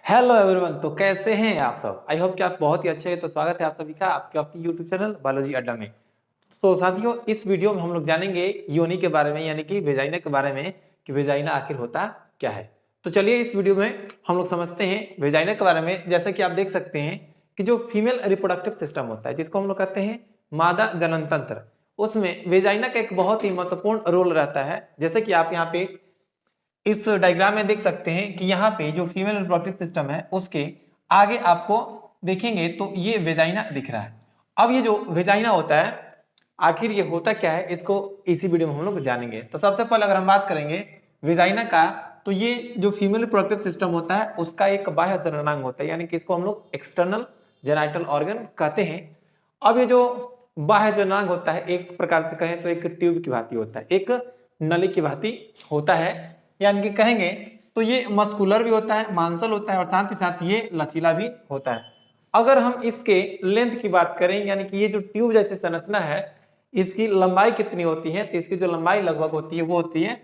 Hello everyone. तो कैसे हैं आप सब? आई होप कि आप बहुत ही अच्छे हैं। तो स्वागत है आप सभी का आपके अपनी यूट्यूब चैनल बायोलॉजी अड्डा में। तो साथियों, इस वीडियो में हम लोग जानेंगे योनि के बारे में, यानी कि वेजाइना के बारे में कि वेजाइना आखिर होता क्या है। तो चलिए इस वीडियो में हम लोग समझते हैं वेजाइना के बारे में। जैसा कि आप देख सकते हैं कि जो फीमेल रिप्रोडक्टिव सिस्टम होता है, जिसको हम लोग कहते हैं मादा जनन तंत्र, उसमें वेजाइना का एक बहुत ही महत्वपूर्ण रोल रहता है। जैसे कि आप यहाँ पे इस डायग्राम में देख सकते हैं कि यहाँ पे जो फीमेल रिप्रोडक्टिव सिस्टम है उसके आगे आपको देखेंगे तो ये वेजाइना दिख रहा है। अब ये जो वेजाइना होता है आखिर ये होता क्या है, इसको इसी वीडियो में हम लोग जानेंगे। तो सबसे पहले अगर हम बात करेंगे वेजाइना का, तो ये जो फीमेल रिप्रोडक्टिव सिस्टम होता है उसका एक बाह्य जननांग होता है, यानी कि इसको हम लोग एक्सटर्नल जेनाइटल ऑर्गन कहते हैं। अब ये जो बाह्य जननांग होता है एक प्रकार से कहें तो एक ट्यूब की भांति होता है, एक नली की भांति होता है, यानी कि कहेंगे तो ये मस्कुलर भी होता है, मांसल होता है और साथ ही साथ ये लचीला भी होता है। अगर हम इसके लेंथ की बात करें, यानी कि ये जो ट्यूब जैसी संरचना है इसकी लंबाई कितनी होती है, तो इसकी जो लंबाई लगभग होती है वो होती है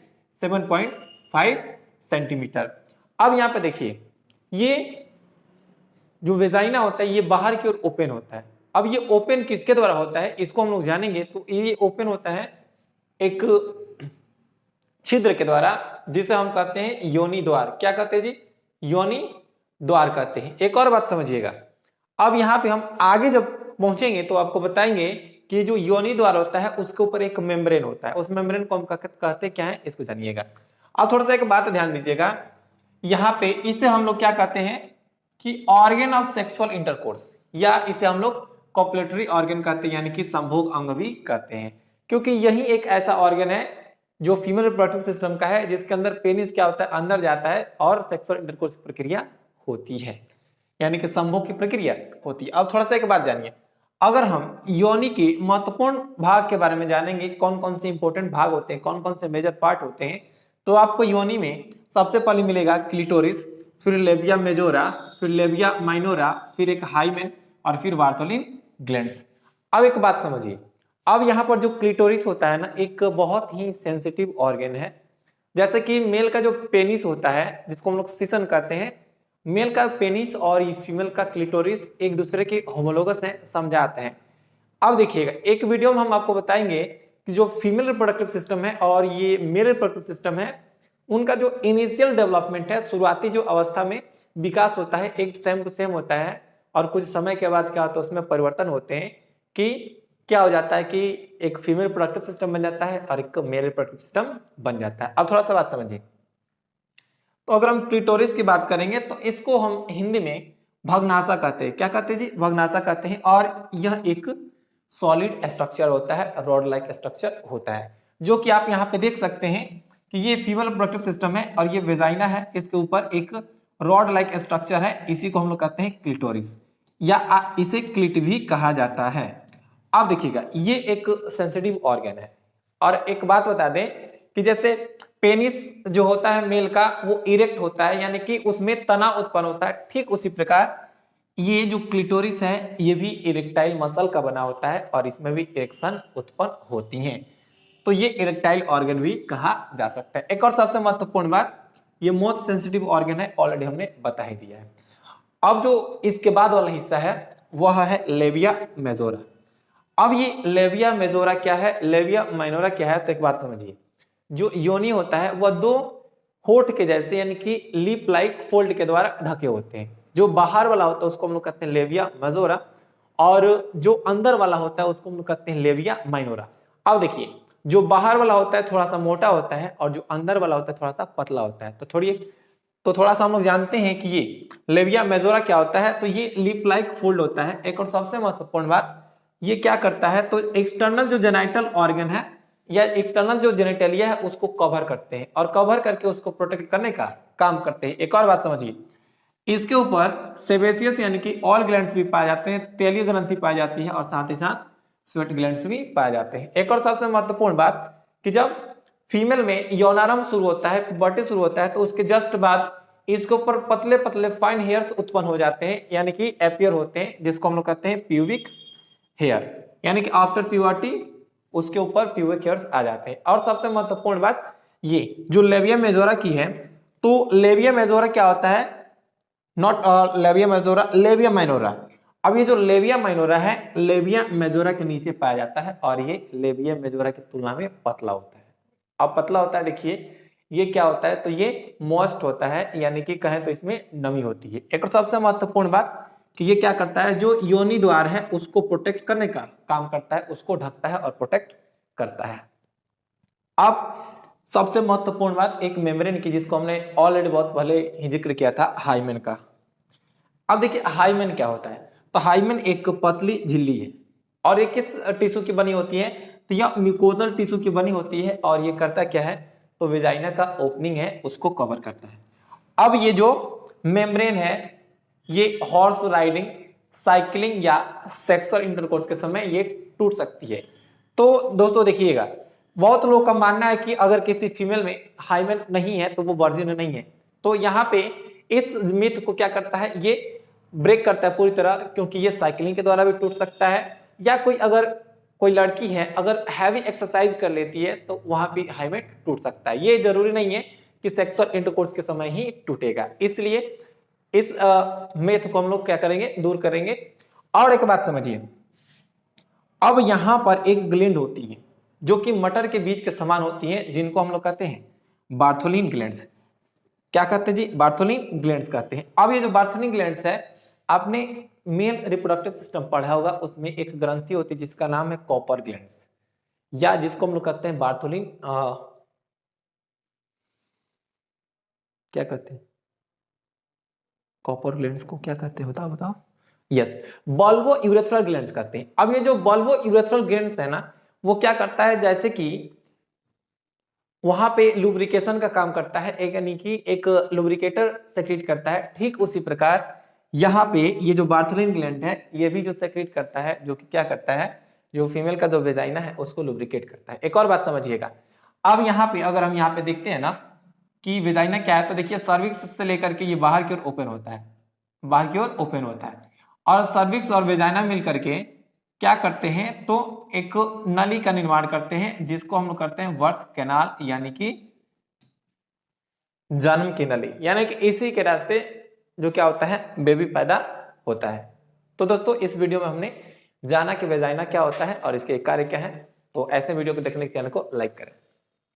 7.5 सेंटीमीटर। अब यहाँ पे देखिए ये जो वेजाइना होता है ये बाहर की ओर ओपन होता है। अब ये ओपन किसके द्वारा होता है इसको हम लोग जानेंगे। तो ये ओपन होता है एक छिद्र के द्वारा, जिसे हम कहते हैं योनि द्वार। क्या कहते हैं जी? योनि द्वार कहते हैं। एक और बात समझिएगा, अब यहाँ पे हम आगे जब पहुंचेंगे तो आपको बताएंगे कि जो योनि द्वार होता है उसके ऊपर एक मेम्ब्रेन होता है, उस मेम्ब्रेन को हम कहते क्या है इसको जानिएगा। अब थोड़ा सा एक बात ध्यान दीजिएगा, यहाँ पे इसे हम लोग क्या कहते हैं कि ऑर्गन ऑफ सेक्सुअल इंटरकोर्स, या इसे हम लोग कॉपुलेटरी ऑर्गन कहते हैं, यानी कि संभोग अंग भी कहते हैं, क्योंकि यही एक ऐसा ऑर्गन है जो फीमेल रिप्रोडक्टिव सिस्टम का है जिसके अंदर पेनिस क्या होता है अंदर जाता है और सेक्सुअल इंटरकोर्स की प्रक्रिया होती है, यानी कि संभोग की प्रक्रिया होती है। अब थोड़ा सा एक बात जानिए, अगर हम योनि के महत्वपूर्ण भाग के बारे में जानेंगे, कौन कौन से इंपॉर्टेंट भाग होते हैं, कौन कौन से मेजर पार्ट होते हैं, तो आपको योनि में सबसे पहले मिलेगा क्लिटोरिस, फिर लेबिया मेजोरा, फिर लेबिया माइनोरा, फिर एक हाइमेन और फिर वार्थोलिन ग्लैंड्स। अब एक बात समझिए, अब यहाँ पर जो क्लिटोरिस होता है ना एक बहुत ही सेंसिटिव ऑर्गन है। जैसे कि मेल का जो पेनिस होता है जिसको हम लोग सीसन कहते हैं, मेल का पेनिस और फीमेल का क्लिटोरिस एक दूसरे के होमोलोगस हैं, समझाते हैं। अब देखिएगा एक वीडियो में हम आपको बताएंगे कि जो फीमेल रिप्रोडक्टिव सिस्टम है और ये मेल रिप्रोडक्टिव सिस्टम है उनका जो इनिशियल डेवलपमेंट है, शुरुआती जो अवस्था में विकास होता है एक सेम टू सेम होता है, और कुछ समय के बाद क्या होता है उसमें परिवर्तन होते हैं कि क्या हो जाता है कि एक फीमेल रिप्रोडक्टिव सिस्टम बन जाता है और एक मेल रिप्रोडक्टिव सिस्टम बन जाता है। अब थोड़ा सा बात समझिए, तो अगर हम क्लिटोरिस की बात करेंगे तो इसको हम हिंदी में भग्नाशा कहते हैं। क्या कहते हैं जी? भग्नाशा कहते हैं। और यह एक सॉलिड स्ट्रक्चर होता है, रॉड लाइक स्ट्रक्चर होता है, जो कि आप यहाँ पे देख सकते हैं कि ये फीमेल रिप्रोडक्टिव सिस्टम है और ये वेजाइना है, इसके ऊपर एक रॉड लाइक स्ट्रक्चर है, इसी को हम लोग कहते हैं क्लिटोरिस, या इसे क्लिट भी कहा जाता है। अब देखिएगा ये एक सेंसिटिव ऑर्गन है। और एक बात बता दें कि जैसे पेनिस जो होता है मेल का वो इरेक्ट होता है, यानी कि उसमें तना उत्पन्न होता है, ठीक उसी प्रकार ये जो क्लिटोरिस है ये भी इरेक्टाइल मसल का बना होता है और इसमें भी इरेक्शन उत्पन्न होती है। तो ये इरेक्टाइल ऑर्गन भी कहा जा सकता है। एक और सबसे महत्वपूर्ण बात, ये मोस्ट सेंसिटिव ऑर्गन है, ऑलरेडी हमने बता ही दिया है। अब जो इसके बाद वाला हिस्सा है वह है लेबिया मेजोरा। अब ये लेबिया मेजोरा क्या है, लेबिया माइनोरा क्या है, तो एक बात समझिए, जो योनि होता है वह दो होठ के जैसे यानी कि लिप लाइक फोल्ड के द्वारा ढके होते हैं। जो बाहर वाला होता है उसको हम लोग कहते हैं लेबिया मेजोरा, और जो अंदर वाला होता है उसको हम लोग कहते हैं लेबिया माइनोरा। अब देखिए जो बाहर वाला होता है थोड़ा सा मोटा होता है और जो अंदर वाला होता है थोड़ा सा पतला होता है। तो थोड़ा सा हम लोग जानते हैं कि ये लेबिया मेजोरा क्या होता है, तो ये लिप लाइक फोल्ड होता है। एक और सबसे महत्वपूर्ण बात, ये क्या करता है तो एक्सटर्नल जो जेनाइटल ऑर्गन है या एक्सटर्नल जो जेनेटेलिया है उसको कवर करते हैं और कवर करके उसको प्रोटेक्ट करने का काम करते हैं। एक और बात समझिए, इसके ऊपर सेबेसियस यानी कि ऑल ग्लैंड्स भी पाए जाते हैं, तेलीय ग्रंथि पाई जाती है और साथ ही साथ स्वेट ग्लैंड्स भी पाए जाते हैं। एक और सबसे महत्वपूर्ण बात कि जब फीमेल में यौनारंभ शुरू होता है, पुबर्टी शुरू होता है, तो उसके जस्ट बाद इसके ऊपर पतले पतले फाइन हेयर्स उत्पन्न हो जाते हैं, यानी कि एपियर होते हैं, जिसको हम लोग कहते हैं प्यूबिक हेयर, यानी कि आफ्टर प्यूबर्टी उसके ऊपर प्यूबिक हेयर्स आ जाते हैं। और सबसे महत्वपूर्ण बात ये जो लेबिया मेजोरा की है, तो लेबिया मेजोरा क्या होता है, not labia majora, labia minora. अब ये जो लेविया माइनोरा है लेविया मेजोरा के नीचे पाया जाता है और ये लेविया मेजोरा की तुलना में पतला होता है। अब पतला होता है, देखिए ये क्या होता है, तो ये मॉइस्ट होता है, यानी कि कहें तो इसमें नमी होती है। एक और सबसे महत्वपूर्ण बात कि ये क्या करता है, जो योनि द्वार है उसको प्रोटेक्ट करने का काम करता है, उसको ढकता है और प्रोटेक्ट करता है। अब सबसे महत्वपूर्ण बात एक मेम्ब्रेन की, जिसको हमने ऑलरेडी बहुत पहले ही जिक्र किया था, हाइमेन का। अब देखिए हाइमेन क्या होता है, तो हाइमेन एक पतली झिल्ली है और ये किस टिश्यू की बनी होती है, तो यह म्यूकोजल टिश्यू की बनी होती है और ये करता क्या है, तो वेजाइना का ओपनिंग है उसको कवर करता है। अब ये जो मेम्ब्रेन है ये हॉर्स राइडिंग, साइकिलिंग या सेक्सुअल इंटरकोर्स के समय ये टूट सकती है। तो दोस्तों देखिएगा, बहुत लोगों का मानना है कि अगर किसी फीमेल में हाइमेन नहीं है तो वो वर्जिन नहीं है। तो यहाँ पे इस मिथ को क्या करता है, ये ब्रेक करता है पूरी तरह, क्योंकि ये साइकिलिंग के द्वारा भी टूट सकता है, या कोई लड़की है अगर हैवी एक्सरसाइज कर लेती है तो वहां भी हाइमेन टूट सकता है। ये जरूरी नहीं है कि सेक्सुअल इंटरकोर्स के समय ही टूटेगा, इसलिए इस मिथ को हम लोग क्या करेंगे, दूर करेंगे। और एक बात समझिए, अब यहां पर एक ग्लैंड होती है जो कि मटर के बीज के समान होती है, जिनको हम लोग कहते हैं बार्थोलिन ग्लैंड्स। क्या कहते हैं जी, बार्थोलिन ग्लैंड्स कहते हैं। अब ये जो बार्थोलिन ग्लैंड्स है, आपने मेल रिप्रोडक्टिव सिस्टम पढ़ा होगा, उसमें एक ग्रंथि होती है जिसका नाम है कॉपर ग्लैंड्स, या जिसको हम लोग कहते हैं बार्थोलिन क्या कहते हैं, कॉपर ग्लैंड्स को क्या कहते हैं, बताओ बताओ। यस, बल्बो यूरेथ्रल ग्लैंड्स कहते हैं। अब ये जो बल्बो यूरेथ्रल ग्लैंड्स है ना, वो क्या करता है, जैसे कि वहां पे लुब्रिकेशन का काम करता है, एक यानी कि एक लुब्रिकेटर सेक्रेट करता है। ठीक उसी प्रकार यहाँ पे ये जो बार्थोलिन ग्लैंड है ये भी जो सेक्रेट करता है, जो कि क्या करता है, जो फीमेल का जो वेजाइना है उसको लुब्रिकेट करता है। एक और बात समझिएगा, अब यहाँ पे अगर हम यहाँ पे देखते हैं ना कि वेजाइना क्या है, तो देखिए सर्विक्स से लेकर के ये बाहर की ओर ओपन होता है, बाहर की ओर ओपन होता है, और सर्विक्स और वेजाइना मिल करके क्या करते हैं, तो एक नली का निर्माण करते हैं, जिसको हम लोग करते हैं बर्थ कैनाल, यानी कि जन्म की नली, यानी कि इसी के रास्ते जो क्या होता है, बेबी पैदा होता है। तो दोस्तों इस वीडियो में हमने जाना कि वेजाइना क्या होता है और इसके कार्य क्या है। तो ऐसे वीडियो को देखने के चैनल को लाइक करें।